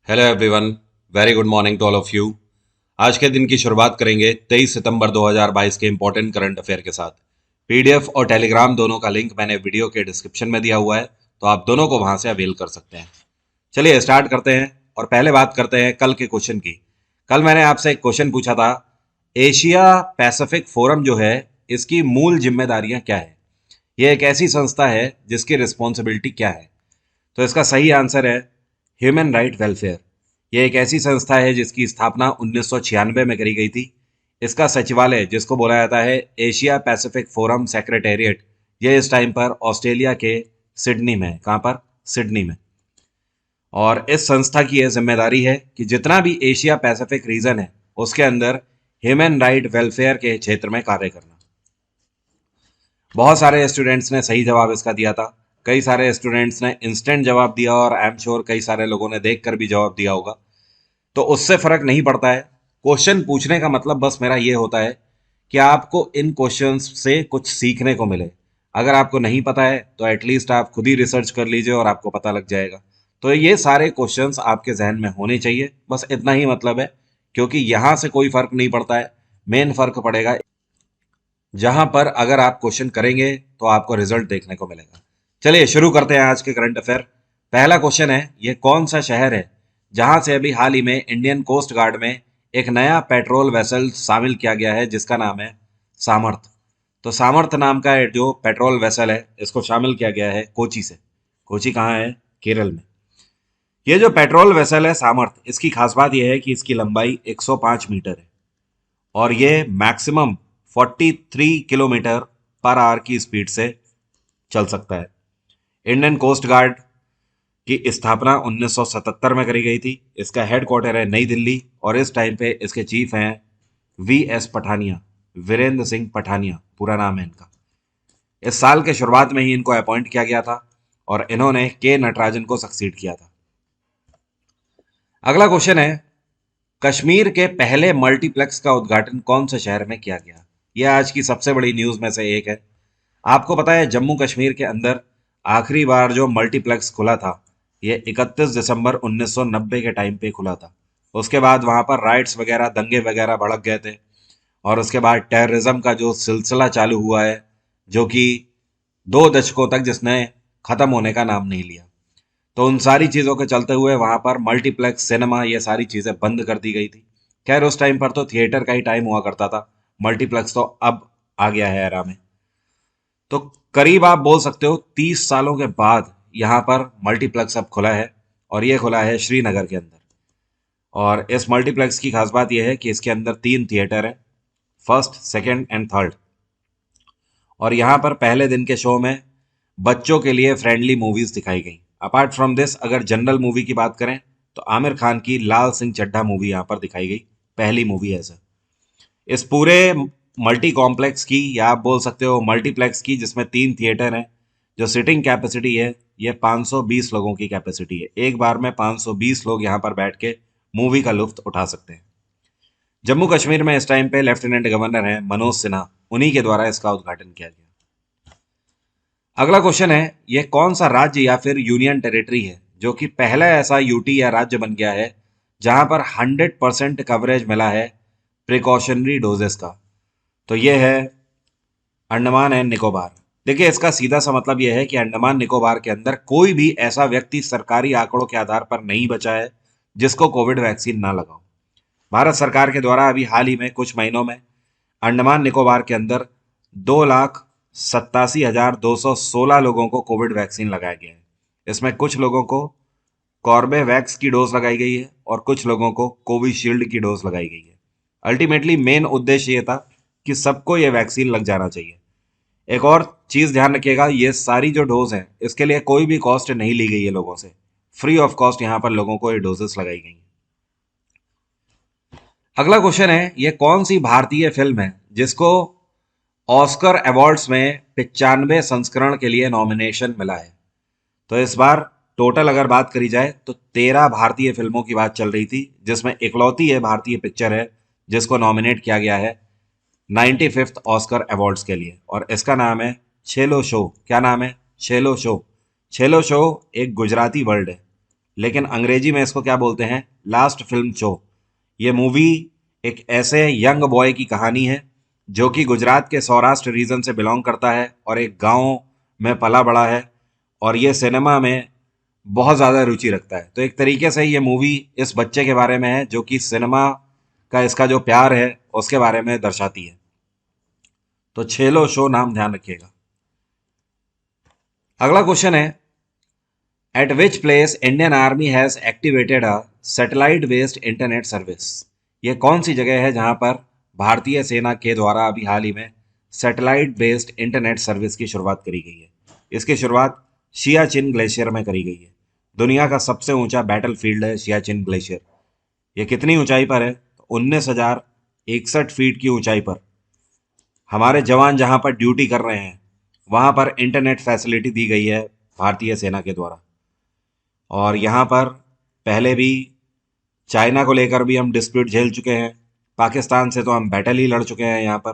Hello everyone, very good morning to all of you. आज के दिन की शुरुआत करेंगे 23 सितंबर 2022 के इंपॉर्टेंट करंट अफेयर के साथ। पीडीएफ और टेलीग्राम दोनों का लिंक मैंने वीडियो के डिस्क्रिप्शन में दिया हुआ है, तो आप दोनों को वहां से अवेल कर सकते हैं। चलिए स्टार्ट करते हैं और पहले बात करते हैं कल के क्वेश्चन की। कल मैंने आपसे एक क्वेश्चन पूछा था, एशिया पैसिफिक फोरम जो है, इसकी मूल जिम्मेदारियां क्या है। यह एक ऐसी संस्था है जिसकी रिस्पॉन्सिबिलिटी क्या है। तो इसका सही आंसर है ह्यूमन राइट वेलफेयर। ये एक ऐसी संस्था है जिसकी स्थापना 1996 में करी गई थी। इसका सचिवालय, जिसको बोला जाता है एशिया पैसिफिक फोरम सेक्रेटेरिएट, ये इस टाइम पर ऑस्ट्रेलिया के सिडनी में है। कहाँ पर? सिडनी में। और इस संस्था की यह जिम्मेदारी है कि जितना भी एशिया पैसिफिक रीजन है उसके अंदर ह्यूमन राइट वेलफेयर के क्षेत्र में कार्य करना। बहुत सारे स्टूडेंट्स ने सही जवाब इसका दिया था। कई सारे स्टूडेंट्स ने इंस्टेंट जवाब दिया और आई एम श्योर कई सारे लोगों ने देखकर भी जवाब दिया होगा। तो उससे फर्क नहीं पड़ता है। क्वेश्चन पूछने का मतलब बस मेरा ये होता है कि आपको इन क्वेश्चंस से कुछ सीखने को मिले। अगर आपको नहीं पता है तो एटलीस्ट आप खुद ही रिसर्च कर लीजिए और आपको पता लग जाएगा। तो ये सारे क्वेश्चंस आपके जहन में होने चाहिए, बस इतना ही मतलब है। क्योंकि यहां से कोई फर्क नहीं पड़ता है। मेन फर्क पड़ेगा जहां पर अगर आप क्वेश्चन करेंगे तो आपको रिजल्ट देखने को मिलेगा। चलिए शुरू करते हैं आज के करंट अफेयर। पहला क्वेश्चन है, ये कौन सा शहर है जहां से अभी हाल ही में इंडियन कोस्ट गार्ड में एक नया पेट्रोल वेसल शामिल किया गया है जिसका नाम है सामर्थ। तो सामर्थ नाम का जो पेट्रोल वेसल है इसको शामिल किया गया है कोची से। कोची कहाँ है? केरल में। ये जो पेट्रोल वेसल है सामर्थ, इसकी खास बात यह है कि इसकी लंबाई 105 मीटर है और ये मैक्सिमम 43 किलोमीटर पर आवर की स्पीड से चल सकता है। इंडियन कोस्ट गार्ड की स्थापना 1977 में करी गई थी। इसका हेडक्वार्टर है नई दिल्ली और इस टाइम पे इसके चीफ हैं वी एस पठानिया, वीरेंद्र सिंह पठानिया पूरा नाम है इनका। इस साल के शुरुआत में ही इनको अपॉइंट किया गया था और इन्होंने के नटराजन को सक्सीड किया था। अगला क्वेश्चन है, कश्मीर के पहले मल्टीप्लेक्स का उद्घाटन कौन से शहर में किया गया? यह आज की सबसे बड़ी न्यूज में से एक है। आपको पता है जम्मू कश्मीर के अंदर आखिरी बार जो मल्टीप्लेक्स खुला था ये 31 दिसंबर 1990 के टाइम पे खुला था। उसके बाद वहां पर राइट्स वगैरह, दंगे वगैरह भड़क गए थे और उसके बाद टेररिज्म का जो सिलसिला चालू हुआ है, जो कि 2 दशकों तक जिसने खत्म होने का नाम नहीं लिया। तो उन सारी चीजों के चलते हुए वहां पर मल्टीप्लेक्स, सिनेमा, ये सारी चीजें बंद कर दी गई थी। खैर उस टाइम पर तो थिएटर का ही टाइम हुआ करता था, मल्टीप्लेक्स तो अब आ गया है एरा में। तो करीब आप बोल सकते हो 30 सालों के बाद यहाँ पर मल्टीप्लेक्स अब खुला है और ये खुला है श्रीनगर के अंदर। और इस मल्टीप्लेक्स की खास बात यह है कि इसके अंदर 3 थिएटर है, फर्स्ट, सेकंड एंड थर्ड। और यहाँ पर पहले दिन के शो में बच्चों के लिए फ्रेंडली मूवीज दिखाई गई। अपार्ट फ्रॉम दिस, अगर जनरल मूवी की बात करें तो आमिर खान की लाल सिंह चड्ढा मूवी यहाँ पर दिखाई गई, पहली मूवी ऐसा। इस पूरे मल्टी कॉम्प्लेक्स की, या आप बोल सकते हो मल्टीप्लेक्स की, जिसमें 3 थिएटर हैं, जो सिटिंग कैपेसिटी है ये 520 लोगों की कैपेसिटी है। एक बार में 520 लोग यहाँ पर बैठ के मूवी का लुत्फ उठा सकते हैं। जम्मू कश्मीर में इस टाइम पे लेफ्टिनेंट गवर्नर हैं मनोज सिन्हा, उन्हीं के द्वारा इसका उद्घाटन किया गया। अगला क्वेश्चन है, ये कौन सा राज्य या फिर यूनियन टेरिटरी है जो कि पहला ऐसा यूटी या राज्य बन गया है जहां पर 100% कवरेज मिला है प्रिकॉशनरी डोजेस का? तो ये है अंडमान एंड निकोबार। देखिए इसका सीधा सा मतलब यह है कि अंडमान निकोबार के अंदर कोई भी ऐसा व्यक्ति सरकारी आंकड़ों के आधार पर नहीं बचा है जिसको कोविड वैक्सीन ना लगाओ। भारत सरकार के द्वारा अभी हाल ही में कुछ महीनों में अंडमान निकोबार के अंदर 2,87,216 लोगों को कोविड वैक्सीन लगाया गया है। इसमें कुछ लोगों को कॉर्बेवैक्स की डोज लगाई गई है और कुछ लोगों को कोविशील्ड की डोज लगाई गई है। अल्टीमेटली मेन उद्देश्य ये था कि सबको ये वैक्सीन लग जाना चाहिए। एक और चीज ध्यान रखिएगा, ये सारी जो डोज है इसके लिए कोई भी कॉस्ट नहीं ली गई है लोगों से। फ्री ऑफ कॉस्ट यहाँ पर लोगों को ये डोजेस लगाई गई हैं। अगला क्वेश्चन है, ये कौन सी भारतीय फिल्म है जिसको ऑस्कर अवार्ड्स में 95 संस्करण के लिए नॉमिनेशन मिला है? तो इस बार टोटल अगर बात करी जाए तो 13 भारतीय फिल्मों की बात चल रही थी, जिसमें इकलौती ये भारतीय पिक्चर है जिसको नॉमिनेट किया गया है 95th ऑस्कर अवार्ड्स के लिए, और इसका नाम है छेलो शो। क्या नाम है? छेलो शो। छेलो शो एक गुजराती वर्ड है लेकिन अंग्रेजी में इसको क्या बोलते हैं, लास्ट फिल्म शो। ये मूवी एक ऐसे यंग बॉय की कहानी है जो कि गुजरात के सौराष्ट्र रीजन से बिलोंग करता है और एक गांव में पला बड़ा है, और ये सिनेमा में बहुत ज़्यादा रुचि रखता है। तो एक तरीके से ये मूवी इस बच्चे के बारे में है जो कि सिनेमा का इसका जो प्यार है उसके बारे में दर्शाती है। तो छेलो शो नाम ध्यान रखिएगा। अगला क्वेश्चन है, eight which place Indian army has activated a satellite based internet service. ये कौन सी जगह है जहां पर भारतीय सेना के द्वारा अभी हाल ही में सैटेलाइट बेस्ड इंटरनेट सर्विस की शुरुआत करी गई है। इसकी शुरुआत सियाचिन ग्लेशियर में करी गई है। दुनिया का सबसे ऊंचा बैटल फील्ड है सियाचिन ग्लेशियर। ये कितनी ऊंचाई पर है, 19,061 फीट की ऊंचाई पर हमारे जवान जहां पर ड्यूटी कर रहे हैं वहां पर इंटरनेट फैसिलिटी दी गई है भारतीय सेना के द्वारा। और यहाँ पर पहले भी चाइना को लेकर भी हम डिस्प्यूट झेल चुके हैं, पाकिस्तान से तो हम बैटल ही लड़ चुके हैं यहाँ पर।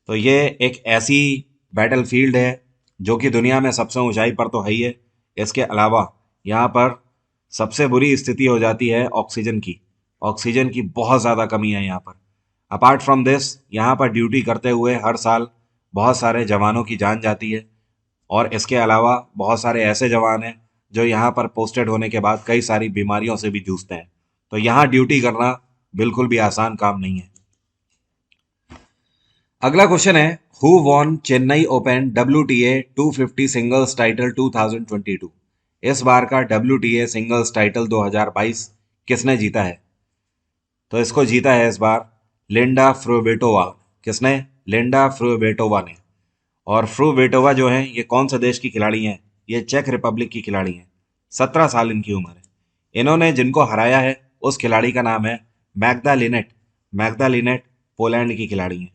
तो ये एक ऐसी बैटल फील्ड है जो कि दुनिया में सबसे ऊंचाई पर तो है ही है। इसके अलावा यहाँ पर सबसे बुरी स्थिति हो जाती है ऑक्सीजन की। ऑक्सीजन की बहुत ज़्यादा कमी है यहाँ पर। अपार्ट फ्रॉम दिस, यहाँ पर ड्यूटी करते हुए हर साल बहुत सारे जवानों की जान जाती है, और इसके अलावा बहुत सारे ऐसे जवान हैं जो यहाँ पर पोस्टेड होने के बाद कई सारी बीमारियों से भी जूझते हैं। तो यहाँ ड्यूटी करना बिल्कुल भी आसान काम नहीं है। अगला क्वेश्चन है, who won Chennai open WTA 250 singles title 2022। इस बार का WTA सिंगल्स टाइटल 2022 किसने जीता है? तो इसको जीता है इस बार लिंडा फ्रुबिटोवा। किसने? लिंडा फ्रुबिटोवा ने। और फ्रुबिटोवा जो है ये कौन से देश की खिलाड़ी हैं? ये चेक रिपब्लिक की खिलाड़ी हैं। 17 साल इनकी उम्र है। इन्होंने जिनको हराया है उस खिलाड़ी का नाम है मैग्दा लिनेट। मैग्दा लिनेट पोलैंड की खिलाड़ी हैं।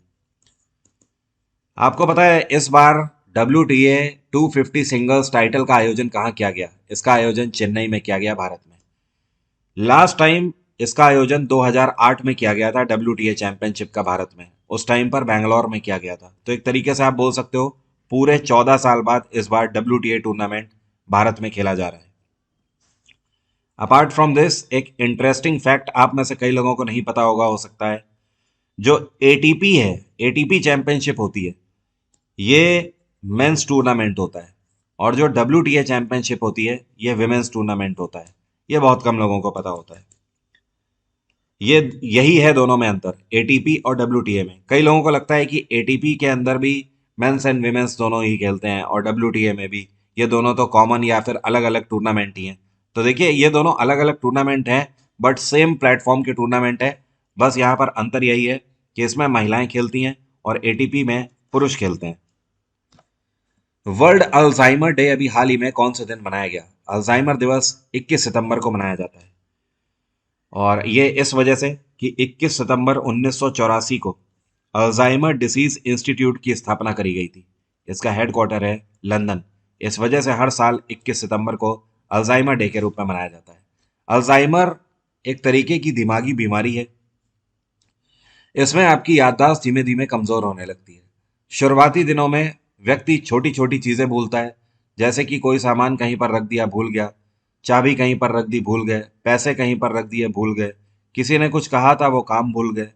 आपको पता है इस बार WTA 250 सिंगल्स टाइटल का आयोजन कहाँ किया गया? इसका आयोजन चेन्नई में किया गया, भारत में। लास्ट टाइम इसका आयोजन 2008 में किया गया था WTA चैंपियनशिप का भारत में। उस टाइम पर बैंगलोर में किया गया था। तो एक तरीके से आप बोल सकते हो पूरे 14 साल बाद इस बार WTA टूर्नामेंट भारत में खेला जा रहा है। अपार्ट फ्रॉम दिस, एक इंटरेस्टिंग फैक्ट आप में से कई लोगों को नहीं पता होगा, हो सकता है, जो ATP है, ATP चैंपियनशिप होती है, ये मेंस टूर्नामेंट होता है, और जो WTA चैंपियनशिप होती है ये विमेंस टूर्नामेंट होता है। ये बहुत कम लोगों को पता होता है। ये यही है दोनों में अंतर, ATP और WTA में। कई लोगों को लगता है कि ATP के अंदर भी मेंस एंड विमेंस दोनों ही खेलते हैं और WTA में भी, ये दोनों तो कॉमन या फिर अलग अलग टूर्नामेंट ही हैं। तो देखिए ये दोनों अलग अलग टूर्नामेंट हैं बट सेम प्लेटफॉर्म के टूर्नामेंट है। बस यहाँ पर अंतर यही है कि इसमें महिलाएं खेलती हैं और ATP में पुरुष खेलते हैं। वर्ल्ड अल्जाइमर डे अभी हाल ही में कौन से दिन मनाया गया? अल्जाइमर दिवस 21 सितंबर को मनाया जाता है, और ये इस वजह से कि 21 सितंबर 1984 को अल्जाइमर डिसीज इंस्टीट्यूट की स्थापना करी गई थी। इसका हेडक्वार्टर है लंदन। इस वजह से हर साल 21 सितंबर को अल्जाइमर डे के रूप में मनाया जाता है। अल्जाइमर एक तरीके की दिमागी बीमारी है। इसमें आपकी याददाश्त धीमे धीमे कमजोर होने लगती है। शुरुआती दिनों में व्यक्ति छोटी छोटी चीजें भूलता है, जैसे कि कोई सामान कहीं पर रख दिया भूल गया, चाबी कहीं पर रख दी भूल गए, पैसे कहीं पर रख दिए भूल गए, किसी ने कुछ कहा था वो काम भूल गए।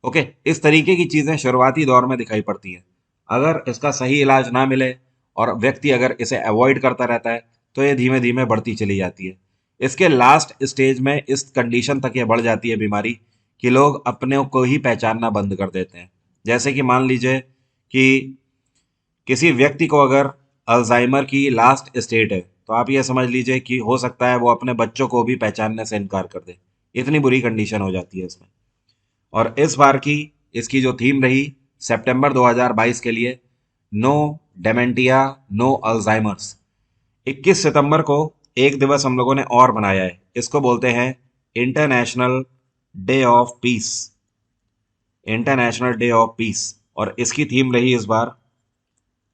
ओके, इस तरीके की चीजें शुरुआती दौर में दिखाई पड़ती हैं। अगर इसका सही इलाज ना मिले और व्यक्ति अगर इसे अवॉइड करता रहता है तो ये धीमे धीमे बढ़ती चली जाती है। इसके लास्ट स्टेज में इस कंडीशन तक ये बढ़ जाती है बीमारी कि लोग अपने को ही पहचानना बंद कर देते हैं। जैसे कि मान लीजिए कि किसी व्यक्ति को अगर अल्जाइमर की लास्ट स्टेट है तो आप ये समझ लीजिए कि हो सकता है वो अपने बच्चों को भी पहचानने से इनकार कर दे। इतनी बुरी कंडीशन हो जाती है इसमें। और इस बार की इसकी जो थीम रही सितंबर 2022 के लिए, नो डेमेंटिया नो अल्जाइमर्स। 21 सितंबर को एक दिवस हम लोगों ने और बनाया है, इसको बोलते हैं international day of peace. International day of peace. और इसकी थीम रही इस बार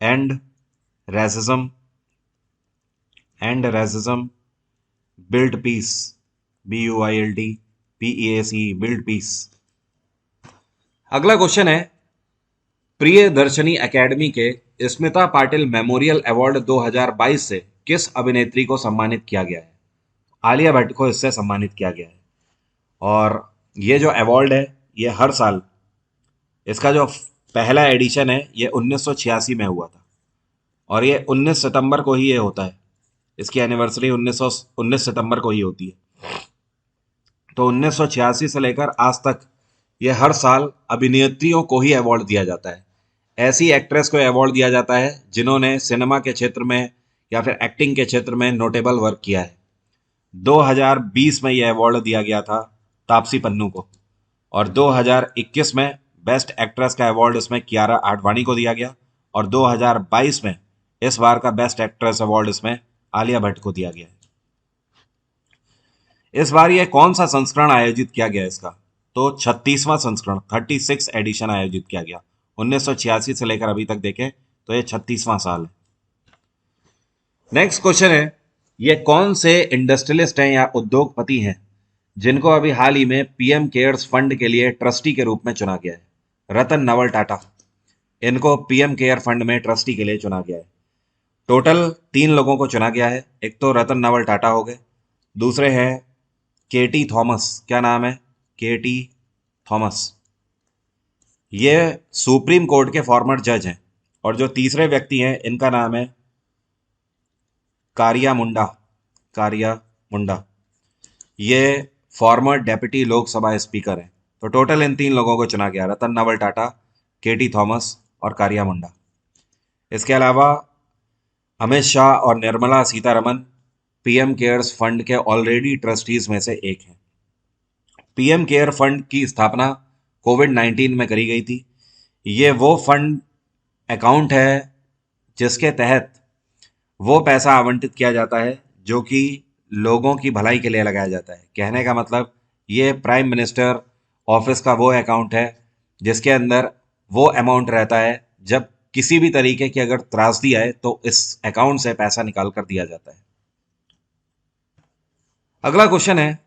end racism, end racism, build peace, BUILD PEAC, build peace. अगला क्वेश्चन है, प्रियदर्शनी एकेडमी के स्मिता पाटिल मेमोरियल अवार्ड 2022 से किस अभिनेत्री को सम्मानित किया गया है? आलिया भट्ट को इससे सम्मानित किया गया है। और ये जो अवार्ड है ये हर साल, इसका जो पहला एडिशन है ये 1986 में हुआ था और ये 19 सितंबर को ही ये होता है। इसकी एनिवर्सरी 19 सितंबर को ही होती है। तो 1986 से लेकर आज तक ये हर साल अभिनेत्रियों को ही अवार्ड दिया जाता है। ऐसी एक्ट्रेस को अवार्ड दिया जाता है जिन्होंने सिनेमा के क्षेत्र में या फिर एक्टिंग के क्षेत्र में नोटेबल वर्क किया है। 2020 में यह अवार्ड दिया गया था तापसी पन्नू को और 2021 में बेस्ट एक्ट्रेस का अवार्ड इसमें कियारा आडवाणी को दिया गया और 2022 में इस बार का बेस्ट एक्ट्रेस अवार्ड इसमें आलिया भट्ट को दिया गया है। इस बार यह कौन सा संस्करण आयोजित किया गया इसका? तो 36वां संस्करण 36 एडिशन आयोजित किया गया। 1986 से लेकर अभी तक देखें तो यह 36वां साल है। नेक्स्ट क्वेश्चन है, ये कौन से इंडस्ट्रियलिस्ट हैं या उद्योगपति हैं जिनको अभी हाल ही में पीएम केयर्स फंड के लिए ट्रस्टी के रूप में चुना गया है? रतन नवल टाटा, इनको पीएम केयर फंड में ट्रस्टी के लिए चुना गया है। टोटल 3 लोगों को चुना गया है। एक तो रतन नवल टाटा हो गए, दूसरे हैं केटी थॉमस, क्या नाम है? केटी थॉमस, ये सुप्रीम कोर्ट के फॉर्मर जज हैं। और जो तीसरे व्यक्ति हैं इनका नाम है कारिया मुंडा, कारिया मुंडा, ये फॉर्मर डेप्यूटी लोकसभा स्पीकर हैं। तो टोटल इन 3 लोगों को चुना गया, रतन नवल टाटा, केटी थॉमस और कारिया मुंडा। इसके अलावा अमित शाह और Nirmala Sitharaman PM cares fund के ऑलरेडी ट्रस्टीज में से एक हैं। पीएम केयर फंड की स्थापना कोविड-19 में करी गई थी। ये वो फंड अकाउंट है जिसके तहत वो पैसा आवंटित किया जाता है जो कि लोगों की भलाई के लिए लगाया जाता है। कहने का मतलब ये प्राइम मिनिस्टर ऑफिस का वो अकाउंट है जिसके अंदर वो अमाउंट रहता है जब किसी भी तरीके की अगर त्रासदी आए तो इस अकाउंट से पैसा निकाल कर दिया जाता है। अगला क्वेश्चन है,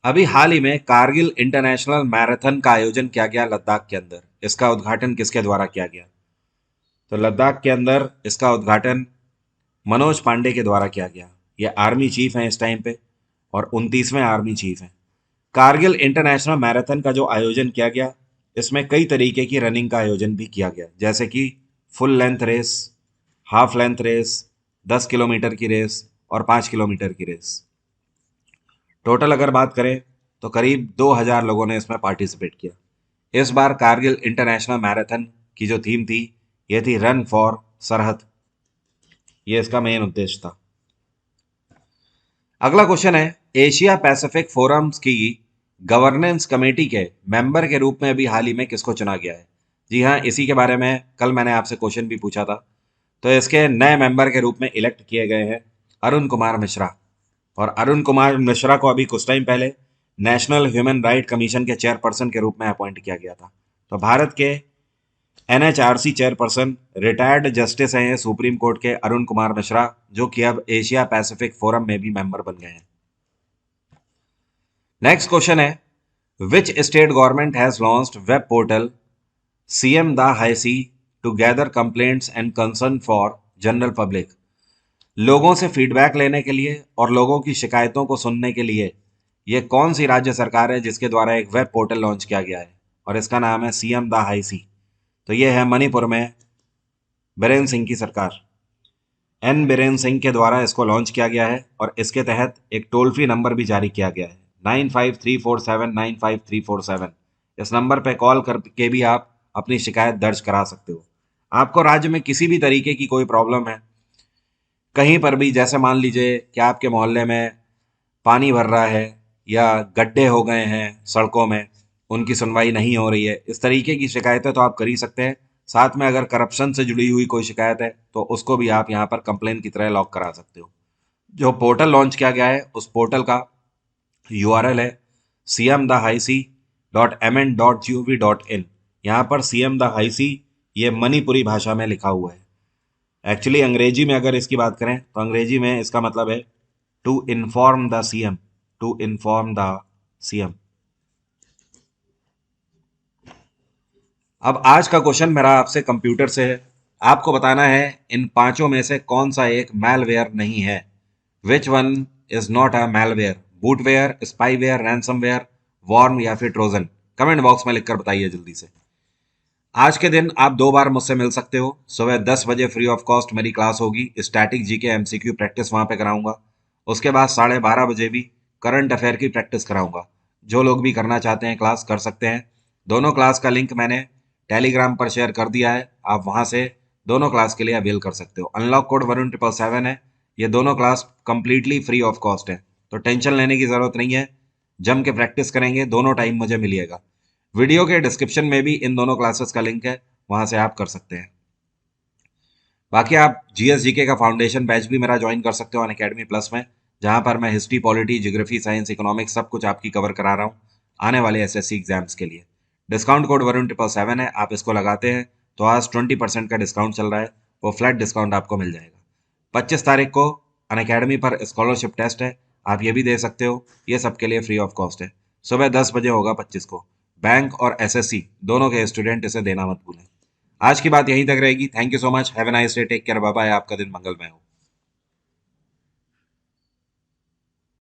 अभी हाल ही में कारगिल इंटरनेशनल मैराथन का आयोजन किया गया लद्दाख के अंदर। इसका उद्घाटन किसके द्वारा किया गया? तो लद्दाख के अंदर इसका उद्घाटन मनोज पांडे के द्वारा किया गया। ये आर्मी चीफ हैं इस टाइम पे और 29वें आर्मी चीफ हैं। कारगिल इंटरनेशनल मैराथन का जो आयोजन किया गया इसमें कई तरीके की रनिंग का आयोजन भी किया गया, जैसे कि full length race, half length race, 10 kilometre की रेस और 5 किलोमीटर की रेस। टोटल अगर बात करें तो करीब 2000 लोगों ने इसमें पार्टिसिपेट किया। इस बार कारगिल इंटरनेशनल मैराथन की जो थीम थी ये थी रन फॉर सरहद, ये इसका मेन उद्देश्य था। अगला क्वेश्चन है, एशिया पैसिफिक फोरम्स की गवर्नेंस कमेटी के मेंबर के रूप में अभी हाल ही में किसको चुना गया है? जी हाँ, इसी के बारे में कल मैंने आपसे क्वेश्चन भी पूछा था। तो इसके नए मेंबर के रूप में इलेक्ट किए गए हैं अरुण कुमार मिश्रा। और अरुण कुमार मिश्रा को अभी कुछ टाइम पहले नेशनल ह्यूमन राइट कमीशन के चेयरपर्सन के रूप में अपॉइंट किया गया था। तो भारत के एनएचआरसी चेयरपर्सन रिटायर्ड जस्टिस हैं सुप्रीम कोर्ट के अरुण कुमार मिश्रा, जो कि अब एशिया पैसिफिक फोरम में भी मेंबर बन गए हैं। नेक्स्ट क्वेश्चन है, which state government has launched web portal CM द हाईसी to gather complaints and concern for general public? लोगों से फीडबैक लेने के लिए और लोगों की शिकायतों को सुनने के लिए ये कौन सी राज्य सरकार है जिसके द्वारा एक वेब पोर्टल लॉन्च किया गया है? और इसका नाम है सीएम द हाईसी। तो ये है मणिपुर में बीरेन सिंह की सरकार, एन बीरेन सिंह के द्वारा इसको लॉन्च किया गया है। और इसके तहत एक टोल फ्री नंबर भी जारी किया गया है 9534795347। इस नंबर पे कॉल करके भी आप अपनी शिकायत दर्ज करा सकते हो। आपको राज्य में किसी भी तरीके की कोई प्रॉब्लम है कहीं पर भी, जैसे मान लीजिए कि आपके मोहल्ले में पानी भर रहा है या गड्ढे हो गए हैं सड़कों में, उनकी सुनवाई नहीं हो रही है, इस तरीके की शिकायतें तो आप कर ही सकते हैं। साथ में अगर करप्शन से जुड़ी हुई कोई शिकायत है तो उसको भी आप यहाँ पर कंप्लेन की तरह लॉक करा सकते हो। जो पोर्टल लॉन्च किया गया है उस पोर्टल का URL है cmthehic.mn.gov.in। यहाँ पर CM द हाईसी ये मणिपुरी भाषा में लिखा हुआ है। एक्चुअली अंग्रेजी में अगर इसकी बात करें तो अंग्रेजी में इसका मतलब है to inform the CM, to inform the CM. अब आज का क्वेश्चन मेरा आपसे कंप्यूटर से है। आपको बताना है इन पांचों में से कौन सा एक मैलवेयर नहीं है। Which one is not a malware, bootware, spyware, ransomware, worm या फिर ट्रोजन? कमेंट बॉक्स में लिखकर बताइए जल्दी से। आज के दिन आप 2 बार मुझसे मिल सकते हो। सुबह 10 बजे फ्री ऑफ कॉस्ट मेरी क्लास होगी, स्टैटिक जीके एमसीक्यू प्रैक्टिस वहां पे कराऊंगा। उसके बाद 12:30 बजे भी करंट अफेयर की प्रैक्टिस कराऊंगा। जो लोग भी करना चाहते हैं क्लास कर सकते हैं। दोनों क्लास का लिंक मैंने टेलीग्राम पर शेयर कर दिया है, आप वहां से दोनों क्लास के लिए अवेल कर सकते हो। अनलॉक कोड वरुण777 है। ये दोनों class completely free of cost है, तो टेंशन लेने की जरूरत नहीं है। जम के प्रैक्टिस करेंगे, दोनों टाइम मुझे मिलिएगा। वीडियो के डिस्क्रिप्शन में भी इन दोनों क्लासेस का लिंक है, वहां से आप कर सकते हैं। बाकी आप जीएस जीके का फाउंडेशन बैच भी मेरा ज्वाइन कर सकते हो अनअकैडमी प्लस में, जहां पर मैं history, polity, geography, science, economics सब कुछ आपकी कवर करा रहा हूँ आने वाले एसएससी एग्जाम्स के लिए। डिस्काउंट कोड वरुण777 है, आप इसको लगाते हैं तो आज 20% का डिस्काउंट चल रहा है, वो फ्लैट डिस्काउंट आपको मिल जाएगा। 25 तारीख को अनअकैडमी पर स्कॉलरशिप टेस्ट है, आप ये भी दे सकते हो, ये सबके लिए फ्री ऑफ कॉस्ट है। सुबह 10 बजे होगा 25 को। बैंक और एसएससी दोनों के स्टूडेंट इसे देना मत भूलें। आज की बात यहीं तक रहेगी। Thank you so much, have a nice day, take care, bye bye, आपका दिन मंगलमय हो।